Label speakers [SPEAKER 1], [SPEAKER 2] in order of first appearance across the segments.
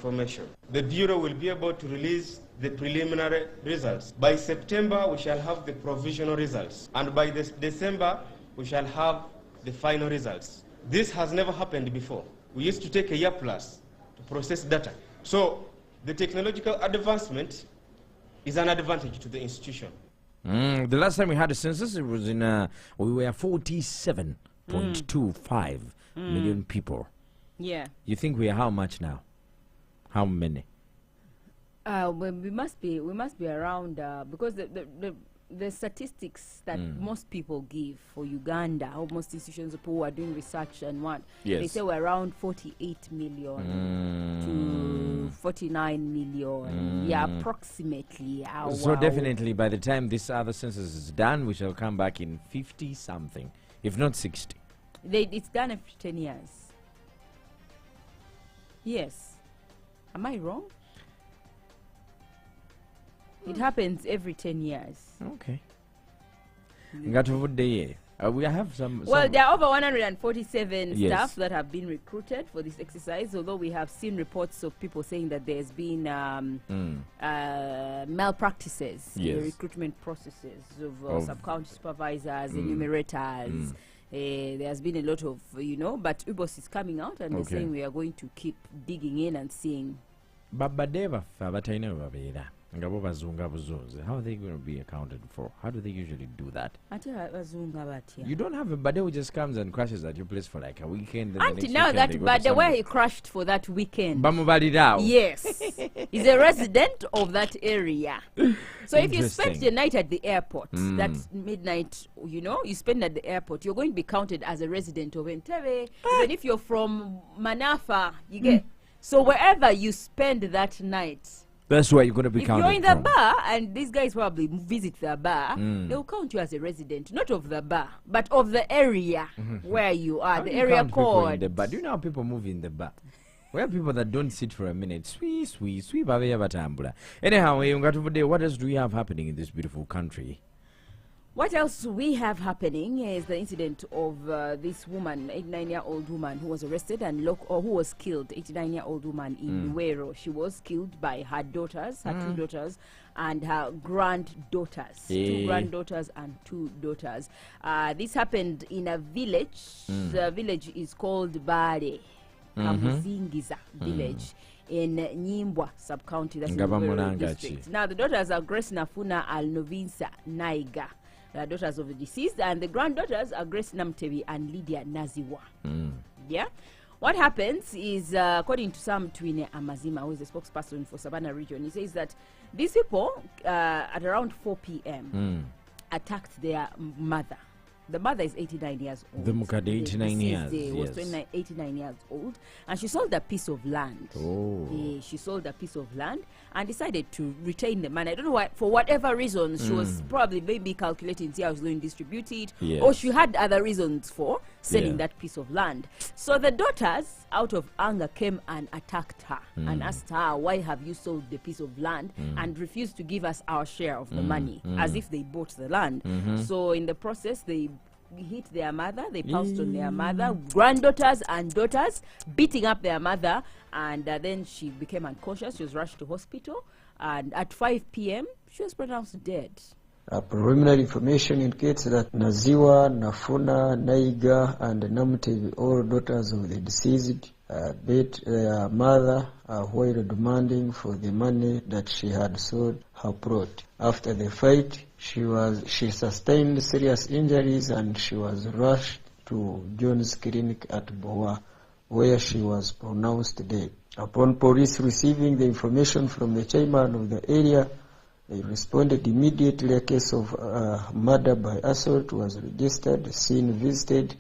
[SPEAKER 1] information. The Bureau will be able to release the preliminary results. By September, we shall have the provisional results. And by December, we shall have the final results. This has never happened before. We used to take a year plus to process data. So the technological advancement is an advantage to the institution.
[SPEAKER 2] The last time we had a census, it was in, we were 47.25 million people.
[SPEAKER 3] Yeah.
[SPEAKER 2] You think we are how much now? How many?
[SPEAKER 3] Well, we must be around, because the statistics that most people give for Uganda, how most institutions who are doing research and what, they say we're around 48 million to 49 million. Yeah, approximately.
[SPEAKER 2] So definitely by the time this other census is done, we shall come back in 50 something, if not 60.
[SPEAKER 3] It's done every 10 years. Yes. Am I wrong? It happens every 10 years.
[SPEAKER 2] Okay. We have some.
[SPEAKER 3] Well, there are over 147 staff that have been recruited for this exercise, although we have seen reports of people saying that there's been malpractices in the recruitment processes of sub-county supervisors, enumerators. There has been a lot of, but Ugx is coming out and they're saying we are going to keep digging in and seeing. How are they going to be accounted for? How do they usually do that? You don't have a Bade who just comes and crashes at your place for like a weekend. Until now, that Bade where he crashed for that weekend. Yes. He's a resident of that area. So if you spend the night at the airport, that's midnight, you spend at the airport, you're going to be counted as a resident of Entebbe. Even if you're from Manafa, you get. So wherever you spend that night,
[SPEAKER 2] that's why you're going to be counted.
[SPEAKER 3] If you're in the bar, and these guys probably visit the bar, they'll count you as a resident, not of the bar, but of the area where you are, the area code.
[SPEAKER 2] Do you know how people move in the bar? We have people that don't sit for a minute. Sweet. Anyhow, what else do we have happening in this beautiful country?
[SPEAKER 3] What else we have happening is the incident of this woman, 89-year-old woman who was arrested and who was killed, 89-year-old woman in Wero. She was killed by her daughters, her two daughters, and her granddaughters. Two granddaughters and two daughters. This happened in a village. The village is called Bade, Kamuzingiza village. In Nyimbwa sub-county, that's in Wero district. Now the daughters are Grace Nafuna Al-Novinsa Naiga, the daughters of the deceased, and the granddaughters are Grace Namtevi and Lydia Naziwa. Yeah. What happens is, according to Sam Twine Amazima, who is the spokesperson for Savannah region, he says that these people, at around 4 p.m., attacked their mother. The mother is 89 years old.
[SPEAKER 2] The Mukade, 89 years.
[SPEAKER 3] Was 89 years old. And she sold a piece of land. She sold a piece of land and decided to retain the money. I don't know why, for whatever reasons, she was probably maybe calculating, see how she was going to distribute it. Or she had other reasons for selling that piece of land. So the daughters, out of anger, came and attacked her and asked her, why have you sold the piece of land and refused to give us our share of the money, as if they bought the land. So in the process, they hit their mother, they pounced on their mother, granddaughters and daughters, beating up their mother, and then she became unconscious. She was rushed to hospital, and at 5 p.m., she was pronounced dead.
[SPEAKER 4] Preliminary information indicates that Naziwa, Nafuna, Naiga, and Namtevi, all daughters of the deceased, beat their mother while demanding for the money that she had sold her plot. After the fight, she sustained serious injuries and she was rushed to John's Clinic at Boa, where she was pronounced dead. Upon police receiving the information from the chairman of the area, they responded immediately. A case of murder by assault was registered, the scene visited.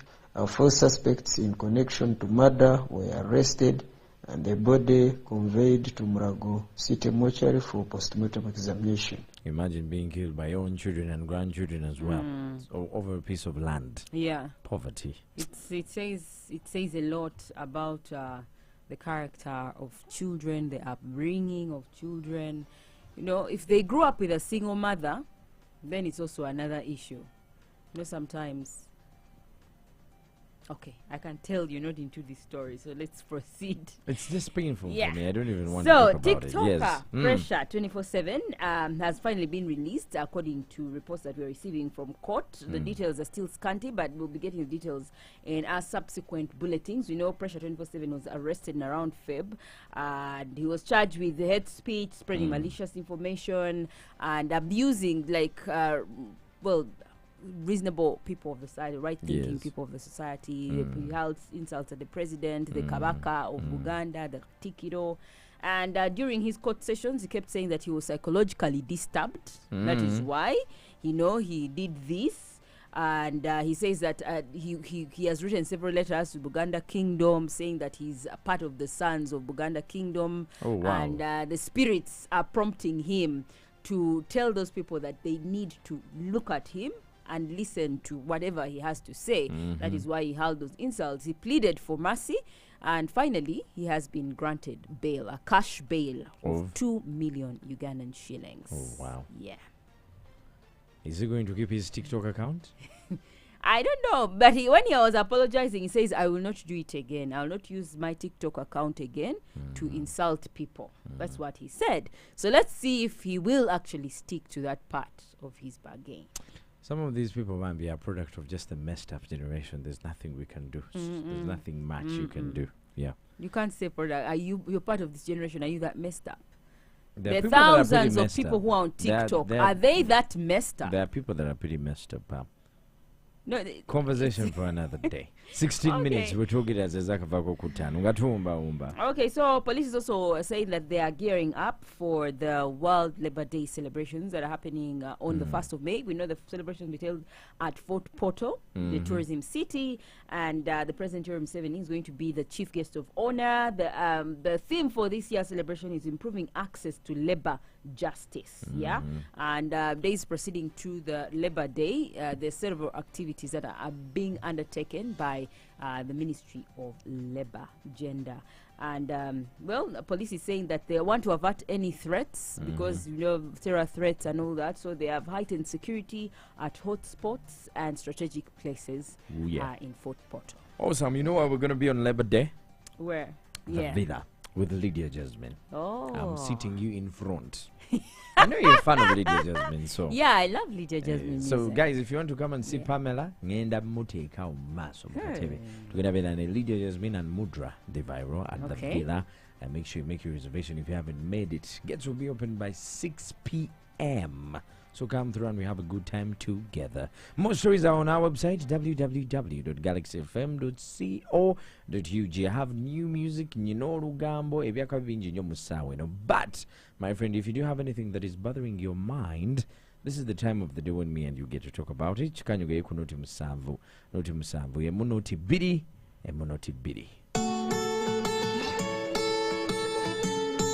[SPEAKER 4] 4 suspects in connection to murder were arrested, and the body conveyed to Murago City Mortuary for postmortem examination.
[SPEAKER 2] Imagine being killed by your own children and grandchildren as well. So over a piece of land.
[SPEAKER 3] Yeah.
[SPEAKER 2] Poverty.
[SPEAKER 3] It says a lot about the character of children, the upbringing of children. If they grew up with a single mother, then it's also another issue. Sometimes Okay, I can tell you're not into this story, so let's proceed.
[SPEAKER 2] It's just painful
[SPEAKER 3] Yeah.
[SPEAKER 2] for me. I don't even want
[SPEAKER 3] So,
[SPEAKER 2] to talk
[SPEAKER 3] Tik
[SPEAKER 2] about it.
[SPEAKER 3] Toker
[SPEAKER 2] Yes.
[SPEAKER 3] Pressure 24/7 has finally been released, according to reports that we're receiving from court. The details are still scanty, but we'll be getting the details in our subsequent bulletins. We know Pressure 24/7 was arrested in around Feb, and he was charged with hate speech, spreading malicious information, and abusing, reasonable people of the society, right-thinking
[SPEAKER 2] Yes.
[SPEAKER 3] people of the society. He held insults at the president, the Kabaka of Buganda, the Tikiro. And during his court sessions, he kept saying that he was psychologically disturbed. That is why, he did this. And he says that he has written several letters to Buganda Kingdom saying that he's a part of the sons of Buganda Kingdom.
[SPEAKER 2] Oh, wow.
[SPEAKER 3] And the spirits are prompting him to tell those people that they need to look at him and listen to whatever he has to say. That is why he held those insults. He pleaded for mercy, and finally he has been granted bail, a cash bail of 2 million Ugandan shillings.
[SPEAKER 2] Oh, wow.
[SPEAKER 3] Yeah.
[SPEAKER 2] Is he going to keep his TikTok account?
[SPEAKER 3] I don't know, but when he was apologizing, he says, I will not do it again. I will not use my TikTok account again to insult people. That's what he said. So let's see if he will actually stick to that part of his bargain.
[SPEAKER 2] Some of these people might be a product of just a messed up generation. There's nothing we can do. There's nothing much you can do. Yeah.
[SPEAKER 3] You can't say product. You're part of this generation. Are you that messed up?
[SPEAKER 2] There
[SPEAKER 3] The
[SPEAKER 2] are people that are pretty
[SPEAKER 3] thousands of
[SPEAKER 2] messed
[SPEAKER 3] people
[SPEAKER 2] up.
[SPEAKER 3] who are on
[SPEAKER 2] There
[SPEAKER 3] TikTok,
[SPEAKER 2] there
[SPEAKER 3] are they that messed up?
[SPEAKER 2] There are people that are pretty messed up.
[SPEAKER 3] No,
[SPEAKER 2] Conversation for another day. 16 minutes.
[SPEAKER 3] Okay.
[SPEAKER 2] We're talking as Zakavako Kutan. Umba.
[SPEAKER 3] Okay, so police is also saying that they are gearing up for the World Labor Day celebrations that are happening on the 1st of May. We know the celebrations will be held at Fort Portal, the tourism city, and the President Yoweri Museveni is going to be the chief guest of honor. The theme for this year's celebration is improving access to labor justice. Yeah, and days preceding to the Labor Day, there's several activities that are being undertaken by the Ministry of Labor, Gender. And, the police is saying that they want to avert any threats because, terror threats and all that. So they have heightened security at hotspots and strategic places in Fort Portal.
[SPEAKER 2] Awesome. You know what we're going to be on Labor Day?
[SPEAKER 3] Where?
[SPEAKER 2] The Villa with Lydia Jasmine.
[SPEAKER 3] Oh.
[SPEAKER 2] I'm seating you in front. I know you're a fan of Lydia Jasmine, so.
[SPEAKER 3] Yeah, I love Lydia Jasmine.
[SPEAKER 2] So, guys, if you want to come and see Pamela, ngenda muteka umaso mukatebe. Tugenda bena ne Lydia Jasmine and Mudra the viral at the Villa, and make sure you make your reservation if you haven't made it. Gates will be open by 6 p.m. So come through and we have a good time together. More stories are on our website, www.galaxyfm.co.ug. I have new music, Rugambo, ebyaka bingi nnyo musawe. But, my friend, if you do have anything that is bothering your mind, this is the time of the day when me and you get to talk about it. Chikanyuge ku noti musanvu. Noti musanvu. Emunoti biri.